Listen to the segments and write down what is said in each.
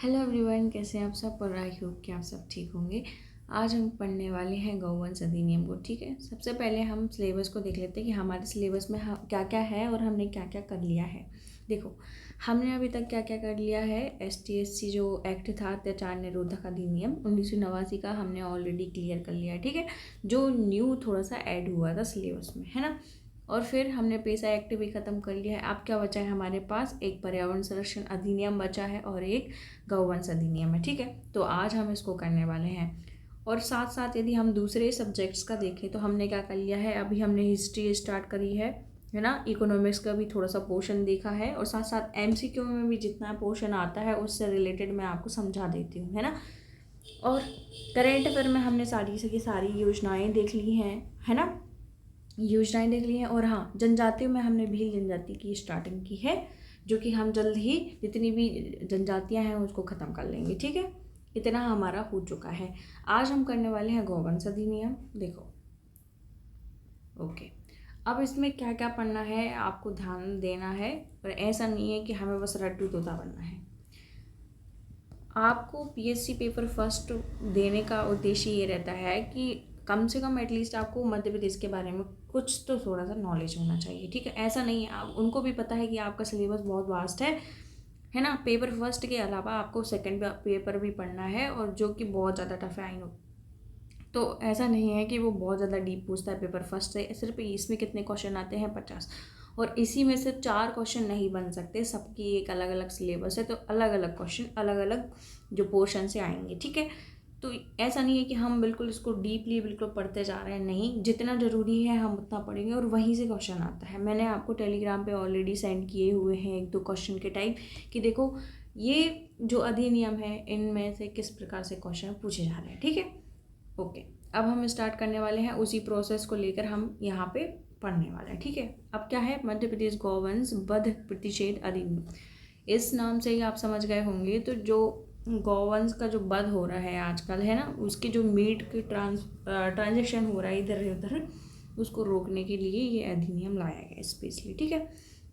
Hello everyone, कैसे हैं आप सब। और आई होप कि आप सब ठीक होंगे। आज हम पढ़ने वाले हैं गौवंश अधिनियम को। ठीक है, सबसे पहले हम सिलेबस को देख लेते हैं कि हमारे सिलेबस में क्या क्या है और हमने क्या क्या कर लिया है। देखो, हमने अभी तक क्या क्या कर लिया है। ST/SC जो एक्ट था, अत्याचार निरोधक अधिनियम 1989 का, हमने ऑलरेडी क्लियर कर लिया है। ठीक है, जो न्यू थोड़ा सा ऐड हुआ था सिलेबस में, है ना। और फिर हमने पेसा एक्ट भी ख़त्म कर लिया है। अब क्या बचा है हमारे पास, एक पर्यावरण संरक्षण अधिनियम बचा है और एक गौवंश अधिनियम है। ठीक है, तो आज हम इसको करने वाले हैं। और साथ साथ यदि हम दूसरे सब्जेक्ट्स का देखें तो हमने क्या कर लिया है, अभी हमने हिस्ट्री स्टार्ट करी है ना। इकोनॉमिक्स का भी थोड़ा सा पोर्शन देखा है, और साथ साथ MCQ में भी जितना पोर्शन आता है उससे रिलेटेड मैं आपको समझा देती हूँ, है ना। और करेंट अफेयर में हमने सारी की सारी योजनाएं देख ली हैं, है ना। योजनाएं देख ली हैं। और हाँ, जनजातियों में हमने भील जनजाति की स्टार्टिंग की है, जो कि हम जल्द ही जितनी भी जनजातियां हैं उसको ख़त्म कर लेंगे। ठीक है, इतना हमारा हो चुका है। आज हम करने वाले हैं गौवंश अधिनियम। देखो, ओके, अब इसमें क्या क्या पढ़ना है आपको ध्यान देना है। और ऐसा नहीं है कि हमें बस रट्टू तोता बनना है। आपको PSC पेपर फर्स्ट देने का उद्देश्य ये रहता है कि कम से कम एटलीस्ट आपको मध्य प्रदेश के बारे में कुछ तो थोड़ा सा नॉलेज होना चाहिए। ठीक है, ऐसा नहीं है, आप उनको भी पता है कि आपका सिलेबस बहुत वास्ट है ना। पेपर फर्स्ट के अलावा आपको सेकंड पेपर भी पढ़ना है, और जो कि बहुत ज़्यादा टफ है, आई नो। तो ऐसा नहीं है कि वो बहुत ज़्यादा डीप पूछता है पेपर फर्स्ट से। सिर्फ इसमें कितने क्वेश्चन आते हैं, 50। और इसी में से 4 क्वेश्चन नहीं बन सकते, सबकी एक अलग अलग सिलेबस है, तो अलग अलग क्वेश्चन अलग अलग जो पोर्शन से आएंगे। ठीक है, तो ऐसा नहीं है कि हम बिल्कुल इसको डीपली बिल्कुल पढ़ते जा रहे हैं, नहीं, जितना ज़रूरी है हम उतना पढ़ेंगे और वहीं से क्वेश्चन आता है। मैंने आपको टेलीग्राम पे ऑलरेडी सेंड किए हुए हैं 1-2 क्वेश्चन के टाइप, कि देखो ये जो अधिनियम है इनमें से किस प्रकार से क्वेश्चन पूछे जा रहे हैं। ठीक है, ओके, अब हम स्टार्ट करने वाले हैं, उसी प्रोसेस को लेकर हम यहाँ पे पढ़ने वाले हैं। ठीक है, अब क्या है, मध्य प्रदेश गौवंश वध प्रतिषेध अधिनियम। इस नाम से ही आप समझ गए होंगे। तो जो गौवंश का जो वध हो रहा है आजकल, है ना, उसकी जो मीट की ट्रांजेक्शन हो रहा है इधर उधर, उसको रोकने के लिए ये अधिनियम लाया गया स्पेशली। ठीक है,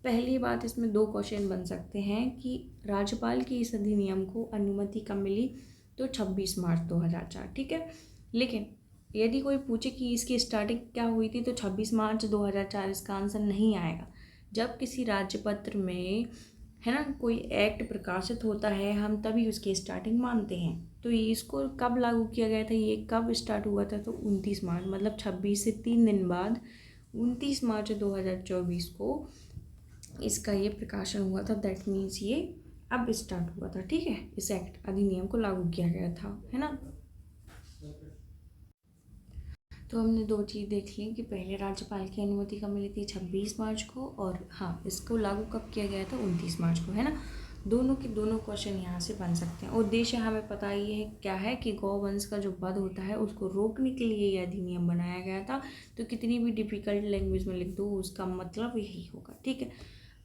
पहली बात, इसमें 2 क्वेश्चन बन सकते हैं कि राज्यपाल की इस अधिनियम को अनुमति कब मिली, तो 26 मार्च 2004। ठीक है, लेकिन यदि कोई पूछे कि इसकी स्टार्टिंग क्या हुई थी, तो 26 मार्च 2004 इसका आंसर नहीं आएगा। जब किसी राज्यपत्र में, है ना, कोई एक्ट प्रकाशित होता है, हम तभी उसकी स्टार्टिंग मानते हैं। तो ये इसको कब लागू किया गया था, ये कब स्टार्ट हुआ था, तो 29 मार्च, मतलब 26 से 3 दिन बाद 29 मार्च 2024 को इसका ये प्रकाशन हुआ था। दैट मीन्स ये अब स्टार्ट हुआ था। ठीक है, इस एक्ट अधिनियम को लागू किया गया था, है ना। तो हमने 2 चीज़ देख ली कि पहले राज्यपाल की अनुमति कब मिली थी, 26 मार्च को, और हाँ, इसको लागू कब किया गया था, 29 मार्च को, है ना। दोनों के दोनों क्वेश्चन यहाँ से बन सकते हैं। उद्देश्य हमें पता ही है क्या है, कि गौवंश का जो वध होता है उसको रोकने के लिए ये अधिनियम बनाया गया था। तो कितनी भी डिफिकल्ट लैंग्वेज में लिख दो, उसका मतलब यही होगा। ठीक है,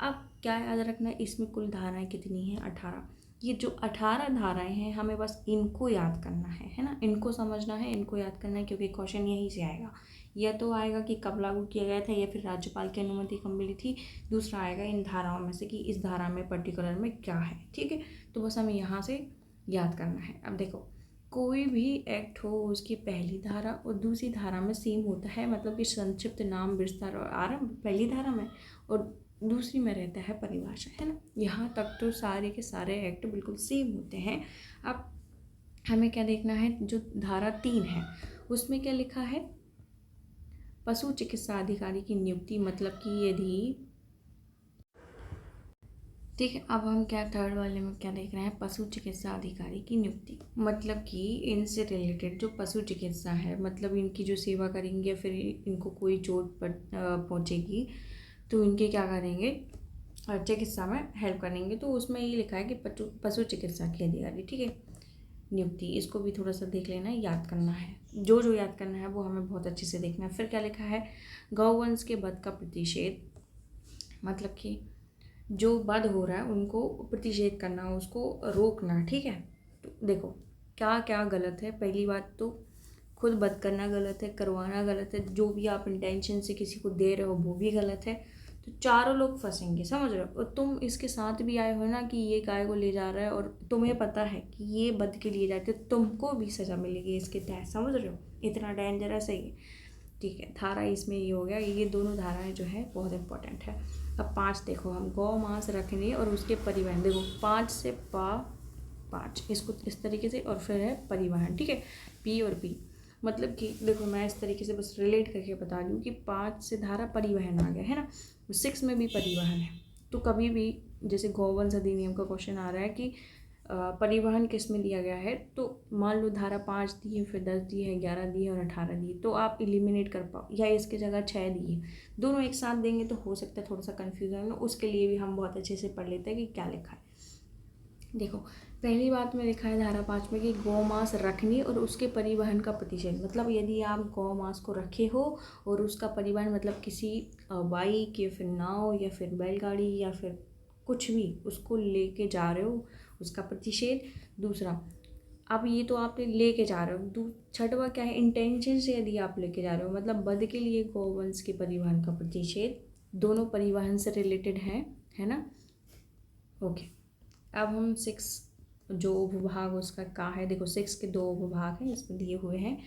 अब क्या याद रखना है, इसमें कुल धाराएँ कितनी हैं, 18। ये जो 18 धाराएं हैं, हमें बस इनको याद करना है ना, इनको समझना है, इनको याद करना है, क्योंकि क्वेश्चन यहीं से आएगा। या तो आएगा कि कब लागू किया गया था, या फिर राज्यपाल की अनुमति कब मिली थी। दूसरा आएगा इन धाराओं में से कि इस धारा में पर्टिकुलर में क्या है। ठीक है, तो बस हमें यहाँ से याद करना है। अब देखो, कोई भी एक्ट हो, उसकी पहली धारा और दूसरी धारा में सेम होता है, मतलब कि संक्षिप्त नाम, विस्तार और आरंभ पहली धारा में, और दूसरी में रहता है परिभाषा, है ना। यहाँ तक तो सारे के सारे एक्ट बिल्कुल सेम होते हैं। अब हमें क्या देखना है, जो धारा 3 है उसमें क्या लिखा है, पशु चिकित्सा अधिकारी की नियुक्ति, मतलब कि यदि, ठीक है, अब हम क्या थर्ड वाले में क्या देख रहे हैं, पशु चिकित्सा अधिकारी की नियुक्ति, मतलब कि इनसे रिलेटेड जो पशु चिकित्सा है, मतलब इनकी जो सेवा करेंगे, फिर इनको कोई चोट पहुँचेगी तो इनके क्या करेंगे, चिकित्सा में हेल्प करेंगे। तो उसमें ये लिखा है कि पशु चिकित्सा के अधिकारी। ठीक है, नियुक्ति, इसको भी थोड़ा सा देख लेना, याद करना है। जो जो याद करना है वो हमें बहुत अच्छे से देखना है। फिर क्या लिखा है, गौवंश के वध का प्रतिषेध, मतलब कि जो वध हो रहा है उनको प्रतिषेध करना, उसको रोकना। ठीक है, तो देखो क्या क्या गलत है। पहली बात तो खुद वध करना गलत है, करवाना गलत है, जो भी आप इंटेंशन से किसी को दे रहे हो वो भी गलत है। तो चारों लोग फंसेंगे, समझ रहे हो। और तुम इसके साथ भी आए हो ना कि ये गाय को ले जा रहा है और तुम्हें पता है कि ये बद के लिए जाते, तुमको भी सज़ा मिलेगी इसके तहत, समझ रहे हो। इतना डेंजरस है ये, ठीक है। धारा इसमें ये हो गया, ये दोनों धाराएं जो है बहुत इंपॉर्टेंट है। अब 5 देखो हम, गौ मांस रखने और उसके परिवहन, देखो 5 से 5 इसको इस तरीके से, और फिर है परिवहन, ठीक है, पी और पी। मतलब कि देखो मैं इस तरीके से बस रिलेट करके बता दूँ कि 5 से धारा परिवहन आ गया है ना, 6 में भी परिवहन है। तो कभी भी जैसे गौवंश अधिनियम का क्वेश्चन आ रहा है कि परिवहन किस में दिया गया है, तो मान लो धारा 5 दी है, फिर 10 दी है, 11 दी है और 18 दी है, तो आप एलिमिनेट कर पाओ, या इसके जगह 6 दी है, दोनों एक साथ देंगे तो हो सकता है थोड़ा सा कन्फ्यूजन हो। उसके लिए भी हम बहुत अच्छे से पढ़ लेते हैं कि क्या लिखा है। देखो पहली बात में लिखा है धारा 5 में कि गौ मांस रखने और उसके परिवहन का प्रतिषेध, मतलब यदि आप गौ मांस को रखे हो और उसका परिवहन मतलब किसी बाइक या फिर नाव या फिर बैलगाड़ी या फिर कुछ भी उसको लेके जा रहे हो, उसका प्रतिषेध। दूसरा, अब ये तो आप लेके जा रहे हो, छठवा क्या है, इंटेंशन से यदि आप लेके जा रहे हो, मतलब वध के लिए गौवंश के परिवहन का प्रतिषेध, दोनों परिवहन से रिलेटेड हैं, है ना। ओके, अब हम 6 जो उपभाग उसका का है, देखो 6 के 2 उपभाग हैं इसमें दिए हुए हैं।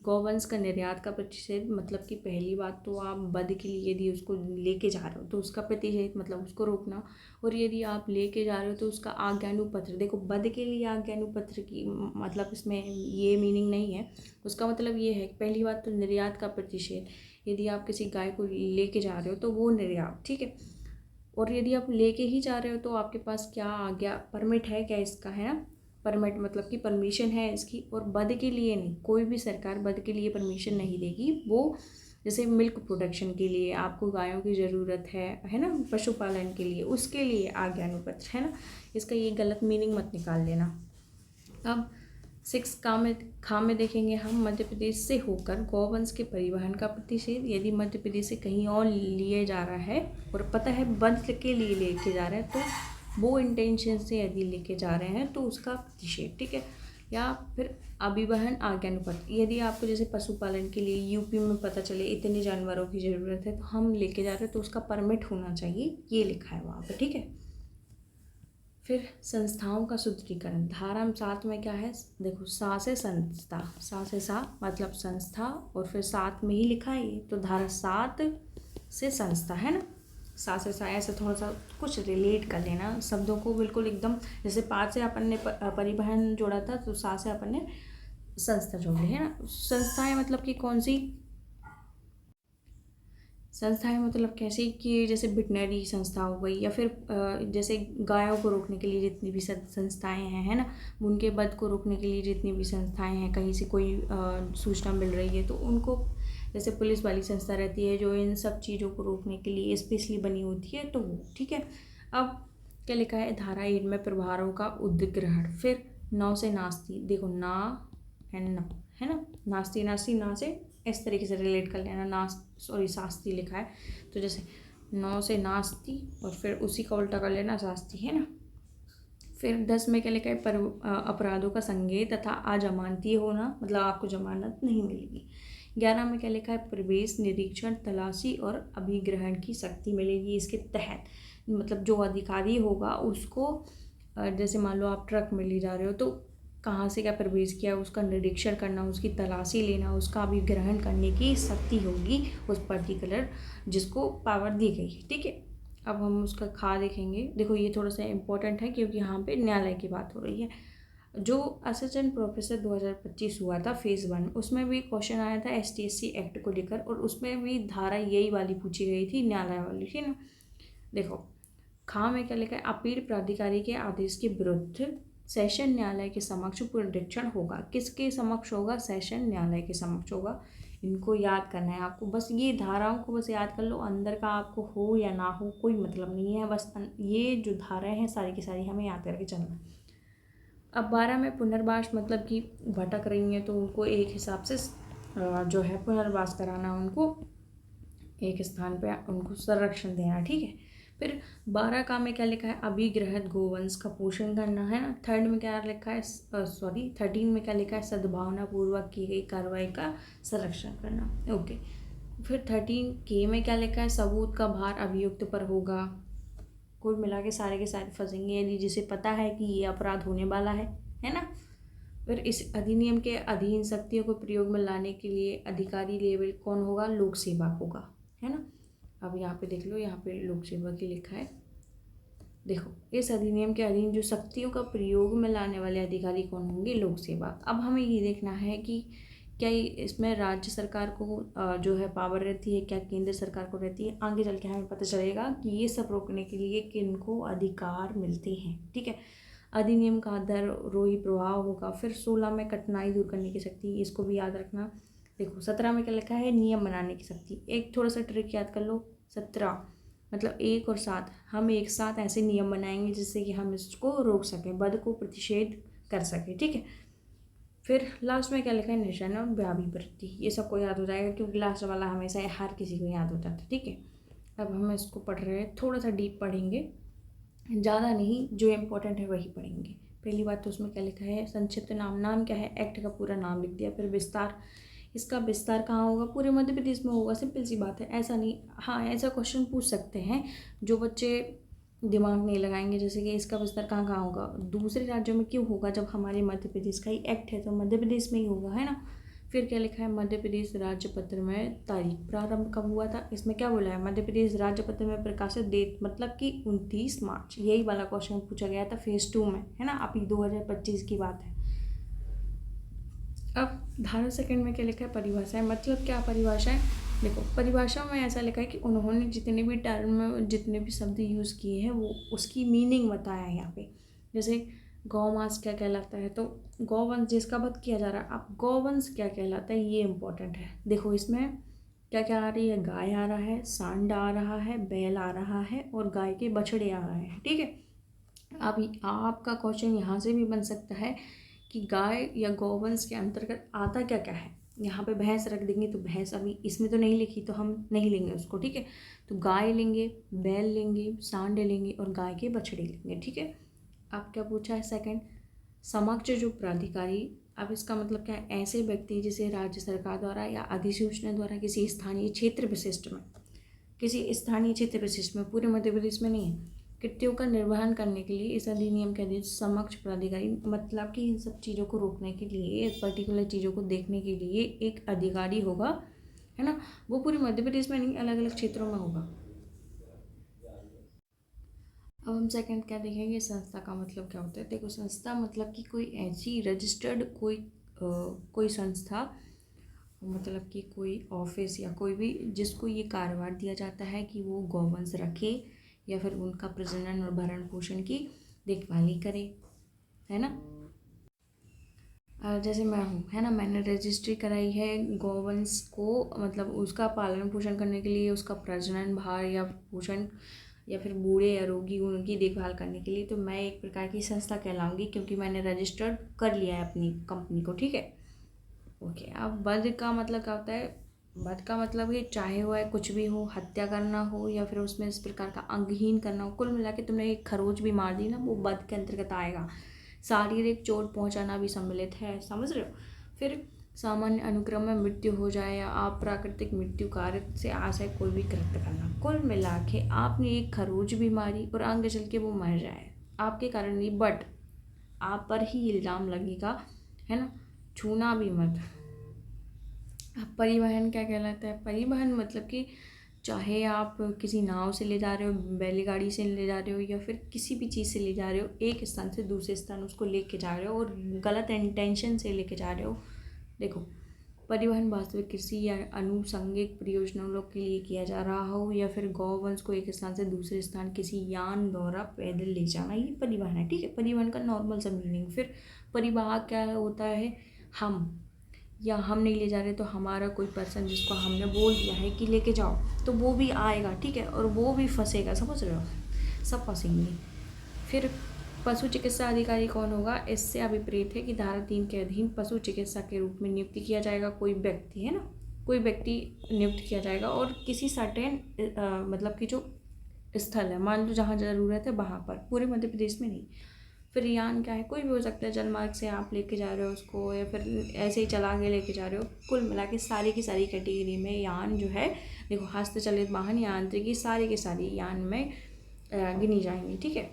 गौवंश का निर्यात का प्रतिषेध, मतलब कि पहली बात तो आप वध के लिए यदि उसको लेके जा रहे हो तो उसका प्रतिषेध मतलब उसको रोकना, और यदि आप लेके जा रहे हो तो उसका आज्ञानुपत्र। देखो वध के लिए आज्ञानुपत्र की मतलब इसमें ये मीनिंग नहीं है, उसका मतलब ये है पहली बात तो निर्यात का प्रतिषेध, यदि आप किसी गाय को लेके जा रहे हो तो वो निर्यात, ठीक है। और यदि आप लेके ही जा रहे हो तो आपके पास क्या आ गया, परमिट है क्या इसका, है ना। परमिट मतलब कि परमिशन है इसकी, और वध के लिए नहीं, कोई भी सरकार वध के लिए परमिशन नहीं देगी। वो जैसे मिल्क प्रोडक्शन के लिए आपको गायों की ज़रूरत है ना, पशुपालन के लिए, उसके लिए आज्ञानुपत्र, है ना। इसका ये गलत मीनिंग मत निकाल लेना। अब 6 खा में देखेंगे हम, मध्य प्रदेश से होकर गौवंश के परिवहन का प्रतिषेध, यदि मध्य प्रदेश से कहीं और लिए जा रहा है और पता है वध के लिए लेके जा रहे हैं, तो वो इंटेंशन से यदि लेके जा रहे हैं तो उसका प्रतिषेध, ठीक है। या फिर अभिवहन आज्ञानुपत्र, यदि आपको जैसे पशुपालन के लिए यूपी में पता चले इतने जानवरों की ज़रूरत है तो हम लेके जा रहे हैं तो उसका परमिट होना चाहिए, ये लिखा है वहाँ पर, ठीक है। फिर संस्थाओं का सुदृढ़ीकरण, धारा 7 में क्या है, देखो सा से संस्था, सा से सा मतलब संस्था, और फिर 7 में ही लिखा है ये, तो धारा 7 से संस्था, है ना। सा से सा ऐसे थोड़ा सा कुछ रिलेट कर लेना शब्दों को, बिल्कुल एकदम जैसे 5 से अपन ने परिवहन जोड़ा था तो 7 से अपन ने संस्था जोड़ ली, है ना। संस्थाएं मतलब कि कौन सी संस्थाएं, मतलब कैसे कि जैसे वेटनरी संस्था हो गई, या फिर जैसे गायों को रोकने के लिए जितनी भी संस्थाएं हैं, है ना, उनके वध को रोकने के लिए जितनी भी संस्थाएं हैं, कहीं से कोई सूचना मिल रही है तो उनको, जैसे पुलिस वाली संस्था रहती है जो इन सब चीज़ों को रोकने के लिए स्पेशली बनी होती है, तो वो ठीक है। अब क्या लिखा है धारा 8 में, प्रभारों का उद्ग्रहण, फिर 9 से नास्ती, देखो ना एंड ना, है ना, नास्ती नास्ती ना से इस तरीके से रिलेट कर लेना, शास्त्री लिखा है तो जैसे 9 से नास्ती और फिर उसी का उल्टा कर लेना शास्त्री, है ना। फिर 10 में क्या लिखा है, पर अपराधों का संज्ञेय तथा अजमानतीय होना, मतलब आपको जमानत नहीं मिलेगी। 11 में क्या लिखा है, प्रवेश निरीक्षण तलाशी और अभिग्रहण की शक्ति मिलेगी इसके तहत, मतलब जो अधिकारी होगा उसको जैसे मान लो आप ट्रक में ले जा रहे हो तो कहाँ से क्या प्रवेश किया उसका निरीक्षण करना, उसकी तलाशी लेना, उसका अभिग्रहण करने की शक्ति होगी उस पर्टिकुलर जिसको पावर दी गई है, ठीक है। अब हम उसका खा देखेंगे, देखो ये थोड़ा सा इम्पोर्टेंट है क्योंकि यहाँ पे न्यायालय की बात हो रही है। जो असिस्टेंट प्रोफेसर 2025 हुआ था फेज़ 1, उसमें भी क्वेश्चन आया था STSC एक्ट को लेकर, और उसमें भी धारा यही वाली पूछी गई थी, न्यायालय वाली, ठीक ना। देखो खा में क्या लिखा है, अपील प्राधिकारी के आदेश के विरुद्ध सेशन न्यायालय के समक्ष पुनरीक्षण होगा। किसके समक्ष होगा, सेशन न्यायालय के समक्ष होगा। इनको याद करना है आपको, बस ये धाराओं को बस याद कर लो, अंदर का आपको हो या ना हो कोई मतलब नहीं है, बस ये जो धाराएं हैं सारी की सारी हमें याद करके चलना। अब 12 में पुनर्वास, मतलब कि भटक रही हैं तो उनको एक हिसाब से जो है पुनर्वास कराना, उनको एक स्थान पे उनको संरक्षण देना, ठीक है। फिर 12 का में क्या लिखा है, अभिग्रहित गोवंश का पोषण करना, है ना। 3rd में क्या लिखा है, 13 में क्या लिखा है, सद्भावना पूर्वक की गई कार्रवाई का संरक्षण करना, ओके। फिर 13K में क्या लिखा है, सबूत का भार अभियुक्त पर होगा। कुल मिला के सारे फंसेंगे यदि जिसे पता है कि ये अपराध होने वाला है ना। फिर इस अधिनियम के अधीन शक्तियों को प्रयोग में लाने के लिए अधिकारी लेवल कौन होगा, लोक सेवक होगा, है ना। अब यहाँ पे देख लो, यहाँ पे लोक सेवक ही लिखा है। देखो, इस अधिनियम के अधीन जो शक्तियों का प्रयोग में लाने वाले अधिकारी कौन होंगे, लोक सेवक। अब हमें ये देखना है कि क्या इसमें राज्य सरकार को जो है पावर रहती है, क्या केंद्र सरकार को रहती है। आगे चल के हमें पता चलेगा कि ये सब रोकने के लिए किनको अधिकार मिलते हैं, ठीक है। अधिनियम का दररोही प्रभाव होगा। फिर 16 में कठिनाई दूर करने की शक्ति, इसको भी याद रखना। देखो 17 में क्या लिखा है, नियम बनाने की शक्ति। एक थोड़ा सा ट्रिक याद कर लो, 17 मतलब 1 और 7, हम एक साथ ऐसे नियम बनाएंगे जिससे कि हम इसको रोक सकें, वध को प्रतिषेध कर सकें, ठीक है। फिर लास्ट में क्या लिखा है, निशान और व्याभिवृत्ति। ये सबको याद हो जाएगा क्योंकि लास्ट वाला हमेशा हर किसी को याद होता था, ठीक है। अब हम इसको पढ़ रहे हैं, थोड़ा सा डीप पढ़ेंगे, ज़्यादा नहीं, जो इम्पोर्टेंट है वही पढ़ेंगे। पहली बात तो उसमें क्या लिखा है, संक्षिप्त नाम क्या है, एक्ट का पूरा नाम लिख दिया। फिर विस्तार, इसका विस्तार कहाँ होगा, पूरे मध्य प्रदेश में होगा। सिंपल सी बात है, ऐसा नहीं, हाँ ऐसा क्वेश्चन पूछ सकते हैं जो बच्चे दिमाग नहीं लगाएंगे, जैसे कि इसका विस्तार कहाँ कहाँ होगा, दूसरे राज्यों में क्यों होगा, जब हमारे मध्य प्रदेश का ही एक्ट है तो मध्य प्रदेश में ही होगा, है ना। फिर क्या लिखा है, मध्य प्रदेश राज्य पत्र में तारीख प्रारंभ कब हुआ था। इसमें क्या बोला है, मध्य प्रदेश राज्य पत्र में प्रकाशित डेट, मतलब कि 29 मार्च। यही वाला क्वेश्चन पूछा गया था फेज 2 में, है ना। अभी 2025 की बात है। अब धारा सेकंड में क्या लिखा है, परिभाषा है, मतलब क्या परिभाषा है। देखो परिभाषा में ऐसा लिखा है कि उन्होंने जितने भी टर्म, जितने भी शब्द यूज़ किए हैं वो उसकी मीनिंग बताया है यहाँ पे। जैसे गौमांस क्या कहलाता है, तो गौवंश जिसका वध किया जा रहा है, अब गौवंश क्या कहलाता है, ये इंपॉर्टेंट है। देखो इसमें क्या क्या आ रही है, गाय आ रहा है, सांड आ रहा है, बैल आ रहा है और गाय के बछड़े आ रहे हैं, ठीक है। अब आपका क्वेश्चन यहाँ से भी बन सकता है कि गाय या गौवंश के अंतर्गत आता क्या क्या है। यहाँ पे भैंस रख देंगे तो भैंस अभी इसमें तो नहीं लिखी तो हम नहीं लेंगे उसको, ठीक है। तो गाय लेंगे, बैल लेंगे, सांड लेंगे और गाय के बछड़े लेंगे, ठीक है। अब क्या पूछा है सेकंड, समक्ष जो प्राधिकारी। अब इसका मतलब क्या है, ऐसे व्यक्ति जिसे राज्य सरकार द्वारा या अधिसूचना द्वारा किसी स्थानीय क्षेत्र विशिष्ट में, किसी स्थानीय क्षेत्र विशिष्ट में, पूरे मध्य प्रदेश में नहीं है, कृत्यों का निर्वहन करने के लिए इस अधिनियम के अधीन समक्ष प्राधिकारी, मतलब कि इन सब चीज़ों को रोकने के लिए, इस पर्टिकुलर चीज़ों को देखने के लिए एक अधिकारी होगा, है ना। वो पूरे मध्य प्रदेश में नहीं, अलग अलग क्षेत्रों में होगा। अब हम सेकंड क्या देखेंगे, संस्था का मतलब क्या होता है। देखो संस्था मतलब कि कोई ऐसी रजिस्टर्ड कोई संस्था, मतलब कि कोई ऑफिस या कोई भी जिसको ये कारोबार दिया जाता है कि वो गौवंश रखे या फिर उनका प्रजनन और भरण पोषण की देखभाल करे, है ना। जैसे मैं हूँ, है ना, मैंने रजिस्ट्री कराई है गौवंश को, मतलब उसका पालन पोषण करने के लिए, उसका प्रजनन भार या पोषण या फिर बूढ़े या रोगी उनकी देखभाल करने के लिए, तो मैं एक प्रकार की संस्था कहलाऊंगी क्योंकि मैंने रजिस्टर्ड कर लिया है अपनी कंपनी को, ठीक है। ओके, अब वध का मतलब क्या होता है, वध का मतलब कि चाहे वो है कुछ भी हो, हत्या करना हो या फिर उसमें इस प्रकार का अंगहीन करना हो, कुल मिला के तुमने एक खरोच भी मार दी ना, वो वध के अंतर्गत आएगा। शारीरिक चोट पहुंचाना भी सम्मिलित है, समझ रहे हो। फिर सामान्य अनुक्रम में मृत्यु हो जाए या अप्राकृतिक मृत्यु कार्य से आशय कोई भी कृत्य करना। कुल मिला के आपने एक खरोच भी मारी और आगे चल के वो मर जाए आपके कारण नहीं, बट आप पर ही इल्ज़ाम लगेगा, है ना। छूना भी मत। अब परिवहन क्या कहलाता है, परिवहन मतलब कि चाहे आप किसी नाव से ले जा रहे हो, बैलगाड़ी से ले जा रहे हो या फिर किसी भी चीज़ से ले जा रहे हो, एक स्थान से दूसरे स्थान उसको लेके जा रहे हो और गलत इंटेंशन से लेके जा रहे हो। देखो परिवहन वास्तविक कृषि या अनुषंगिक प्रयोजनों के लिए किया जा रहा हो या फिर गौवंश को एक स्थान से दूसरे स्थान किसी यान द्वारा पैदल ले जाना, ये परिवहन है, ठीक है। परिवहन का नॉर्मल सा मीनिंग। फिर परिवाहक क्या होता है, हम या हम नहीं ले जा रहे तो हमारा कोई पर्सन जिसको हमने बोल दिया है कि लेके जाओ, तो वो भी आएगा, ठीक है, और वो भी फंसेगा, समझ रहे हो, सब फंसेंगे। फिर पशु चिकित्सा अधिकारी कौन होगा, इससे अभिप्रेत है कि धारा 3 के अधीन पशु चिकित्सा के रूप में नियुक्ति किया जाएगा कोई व्यक्ति, है ना, कोई व्यक्ति नियुक्त किया जाएगा और किसी सर्टेन मतलब कि जो स्थल है, मान लो जहाँ ज़रूरत है वहाँ पर, पूरे मध्य प्रदेश में नहीं। फिर यान क्या है, कोई भी हो सकता है, जलमार्ग से आप लेके जा रहे हो उसको या फिर ऐसे ही चला के लेके जा रहे हो। कुल मिला के सारी की सारी कैटेगरी में यान जो है, देखो हस्तचलित वाहन, यांत्रिकी, सारी की सारी यान में गिनी जाएंगी, ठीक है।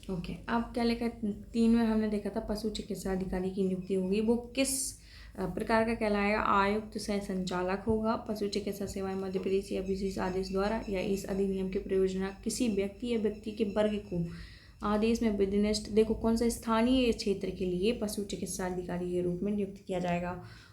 ओके, अब क्या लिखा है, 3 में हमने देखा था पशु चिकित्सा अधिकारी की नियुक्ति होगी, वो किस प्रकार का कहलाएगा, आयुक्त सह संचालक होगा। पशु चिकित्सा सेवाएं मध्य प्रदेश या विशेष आदेश द्वारा या इस अधिनियम की प्रयोजना किसी व्यक्ति या व्यक्ति के वर्ग को आदेश में विनिर्दिष्ट, देखो कौन सा स्थानीय क्षेत्र के लिए पशु चिकित्सा अधिकारी के रूप में नियुक्त किया जाएगा,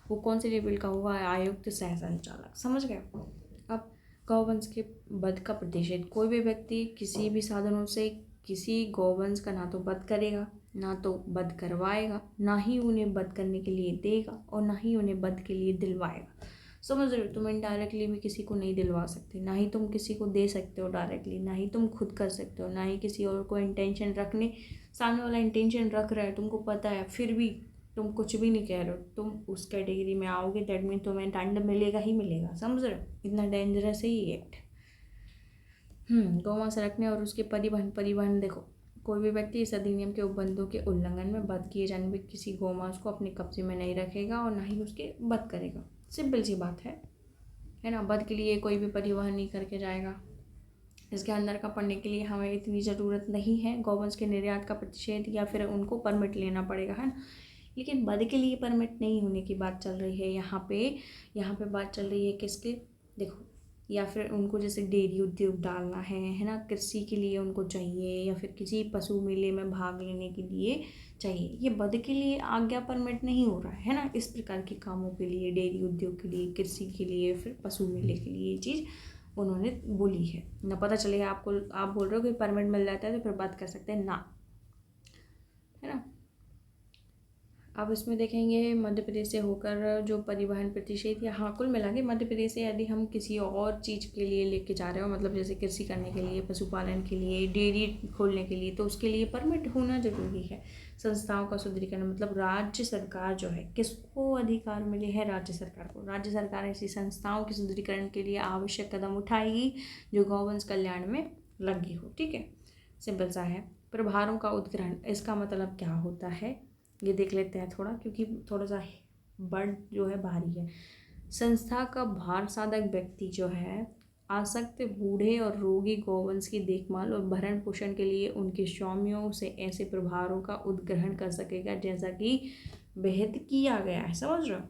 वो कौन से लेवल का होगा, आयुक्त सह संचालक। समझ गए। अब गौवंश के वध का प्रतिषेध, कोई भी व्यक्ति किसी भी साधनों से किसी गौवंश का ना तो वध करेगा, ना तो वध करवाएगा, ना ही उन्हें वध करने के लिए देगा और ना ही उन्हें वध के लिए दिलवाएगा। समझ रहे हो, तुम इनडायरेक्टली भी किसी को नहीं दिलवा सकते, ना ही तुम किसी को दे सकते हो डायरेक्टली, ना ही तुम खुद कर सकते हो, ना ही किसी और को इंटेंशन रखने, सामने वाला इंटेंशन रख रहा है तुमको पता है, फिर भी तुम कुछ भी नहीं कह रहे हो, तुम उस कैटेगरी में आओगे, दैट मीन तुम्हें दंड मिलेगा ही मिलेगा। समझ रहे हो, इतना डेंजरस है ये एक्ट। गौमांस रखने और उसके परिवहन देखो, कोई भी व्यक्ति इस अधिनियम के उपबंधों के उल्लंघन में वध किए जाने में किसी गौमांस को अपने कब्जे में नहीं रखेगा और ना ही उसके वध करेगा। सिंपल सी बात है ना। वध के लिए कोई भी परिवहन नहीं करके जाएगा। इसके अंदर का पढ़ने के लिए हमें इतनी ज़रूरत नहीं है। गौवंश के निर्यात का प्रतिषेध या फिर उनको परमिट लेना पड़ेगा, है ना। लेकिन वध के लिए परमिट नहीं होने की बात चल रही है यहाँ पे बात चल रही है किसके, देखो, या फिर उनको जैसे डेयरी उद्योग डालना है ना, कृषि के लिए उनको चाहिए, या फिर किसी पशु मेले में भाग लेने के लिए चाहिए। ये वध के लिए आज्ञा परमिट नहीं हो रहा है ना। इस प्रकार के कामों के लिए, डेयरी उद्योग के लिए, कृषि के लिए, फिर पशु मेले के लिए ये चीज़ उन्होंने बोली है ना। पता चलेगा आपको, आप बोल रहे हो कि परमिट मिल जाता है तो फिर बात कर सकते हैं ना, है ना। अब इसमें देखेंगे मध्य प्रदेश से होकर जो परिवहन प्रतिषेध, या हाँ कुल मिला के मध्य प्रदेश से यदि हम किसी और चीज़ के लिए लेके जा रहे हो, मतलब जैसे कृषि करने के लिए, पशुपालन के लिए, डेयरी खोलने के लिए, तो उसके लिए परमिट होना जरूरी है। संस्थाओं का सुदृढ़ीकरण, मतलब राज्य सरकार जो है, किसको अधिकार मिले हैं, राज्य सरकार को। राज्य सरकार ऐसी संस्थाओं के सुदृढ़ीकरण के लिए आवश्यक कदम उठाएगी जो गौवंश कल्याण में लगी हो, ठीक है। सिंपल सा है। प्रभारों का उद्ग्रहण, इसका मतलब क्या होता है ये देख लेते हैं थोड़ा, क्योंकि थोड़ा सा वर्ड जो है भारी है। संस्था का भार साधक व्यक्ति जो है आसक्त बूढ़े और रोगी गौवंश की देखभाल और भरण पोषण के लिए उनके स्वामियों से ऐसे प्रभारों का उद्ग्रहण कर सकेगा जैसा कि विहित किया गया है। समझ रहे हो।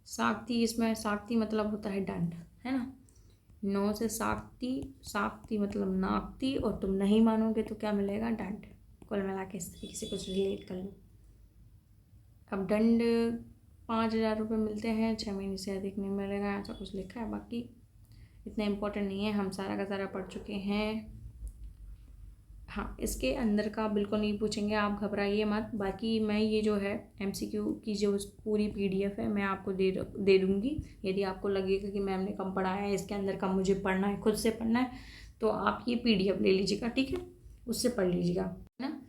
साक्ति, इसमें साक्ति मतलब होता है दंड, है ना। 9 से साक्ति, साक्ति मतलब नाकती, और तुम नहीं मानोगे तो क्या मिलेगा, दंड। कुल मिला के इस तरीके से कुछ रिलेट कर लो। अब दंड 5,000 रुपये मिलते हैं, 6 महीने से अधिक नहीं मिलेगा, ऐसा कुछ लिखा है। बाकी इतना इम्पोर्टेंट नहीं है, हम सारा का सारा पढ़ चुके हैं। हाँ, इसके अंदर का बिल्कुल नहीं पूछेंगे, आप घबराइए मत। बाकी मैं ये जो है MCQ की जो पूरी PDF है मैं आपको दे दूँगी। यदि आपको लगेगा कि मैम ने कम पढ़ाया है, इसके अंदर का मुझे पढ़ना है, खुद से पढ़ना है, तो आप ये PDF ले लीजिएगा, ठीक है, उससे पढ़ लीजिएगा, है ना।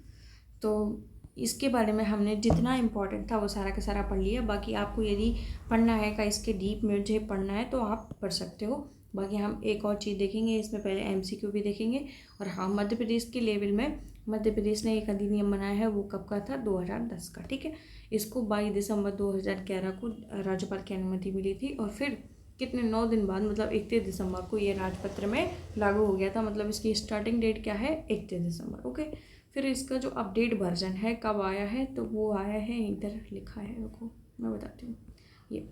तो इसके बारे में हमने जितना इम्पोर्टेंट था वो सारा का सारा पढ़ लिया। बाकी आपको यदि पढ़ना है का इसके डीप में मुझे पढ़ना है तो आप पढ़ सकते हो। बाकी हम एक और चीज़ देखेंगे, इसमें पहले MCQ भी देखेंगे। और हाँ, मध्य प्रदेश के लेवल में मध्य प्रदेश ने एक अधिनियम बनाया है, वो कब का था, 2010 का, ठीक है। इसको 22 दिसंबर 2011 को राज्यपाल की अनुमति मिली थी, और फिर कितने 9 दिन बाद, मतलब 31 दिसंबर को ये राजपत्र में लागू हो गया था। मतलब इसकी स्टार्टिंग डेट क्या है, 31 दिसंबर, ओके। फिर इसका जो अपडेट वर्जन है कब आया है, तो वो आया है, इधर लिखा है, रुको मैं बताती हूँ। ये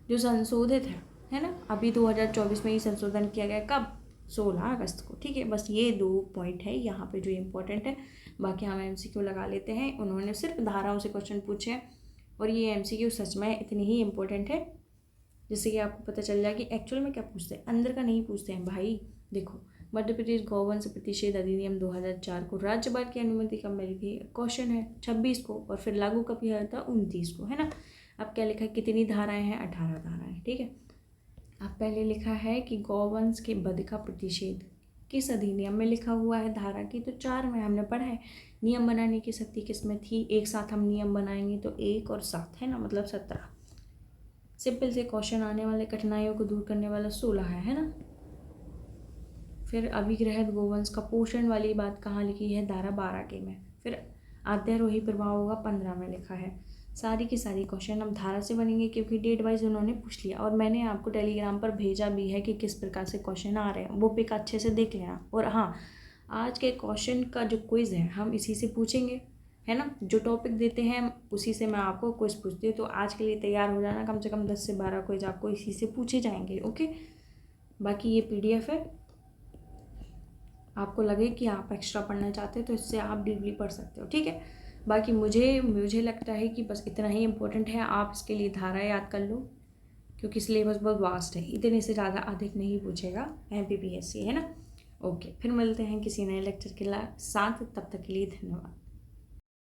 जो संशोधित है ना, अभी 2024 में ही संशोधन किया गया, कब, 16 अगस्त को, ठीक है। बस ये 2 पॉइंट है यहाँ पे जो इम्पोर्टेंट है। बाकी हम MCQ लगा लेते हैं। उन्होंने सिर्फ धाराओं से क्वेश्चन पूछे हैं, और ये MCQ सच में इतनी ही इम्पोर्टेंट है, जिससे कि आपको पता चल जाए कि एक्चुअल में क्या पूछते हैं, अंदर का नहीं पूछते हैं भाई। देखो, मध्य प्रदेश गौवंश प्रतिषेध अधिनियम 2004 को राज्यपाल की अनुमति कब मिली थी, क्वेश्चन है 26 को, और फिर लागू कब किया था, 29 को, है ना। अब क्या लिखा है, कितनी धाराएं हैं, 18 धाराएं, ठीक है। अब पहले लिखा है कि गौवंश के वध का प्रतिषेध किस अधिनियम में लिखा हुआ है, धारा की तो 4 में हमने पढ़ा है। नियम बनाने की शक्ति किसमें थी, एक साथ हम नियम बनाएंगे तो 1 और 7, है ना, मतलब 17। सिंपल से क्वेश्चन आने वाले, कठिनाइयों को दूर करने वाला 16 है ना। फिर अभिग्रहित गोवंश का पोषण वाली बात कहाँ लिखी है, धारा 12 के में। फिर अध्यारोही प्रभाव होगा 15 में लिखा है। सारी की सारी क्वेश्चन अब धारा से बनेंगे क्योंकि डेट वाइज उन्होंने पूछ लिया, और मैंने आपको टेलीग्राम पर भेजा भी है कि किस प्रकार से क्वेश्चन आ रहे हैं, वो पिक अच्छे से देख लेना। और हाँ, आज के क्वेश्चन का जो क्विज़ है हम इसी से पूछेंगे, है ना। जो टॉपिक देते हैं उसी से मैं आपको क्विज़ पूछती हूँ, तो आज के लिए तैयार हो जाना, कम से कम 10 से 12 क्विज आपको इसी से पूछे जाएंगे, ओके। बाकी ये PDF है, आपको लगे कि आप एक्स्ट्रा पढ़ना चाहते हैं तो इससे आप डीपली पढ़ सकते हो, ठीक है। बाकी मुझे लगता है कि बस इतना ही इम्पोर्टेंट है, आप इसके लिए धारा याद कर लो क्योंकि सिलेबस बहुत वास्ट है, इतने से ज़्यादा अधिक नहीं पूछेगा MPPSC, है ना। ओके, फिर मिलते हैं किसी नए लेक्चर के साथ, तब तक के लिए धन्यवाद।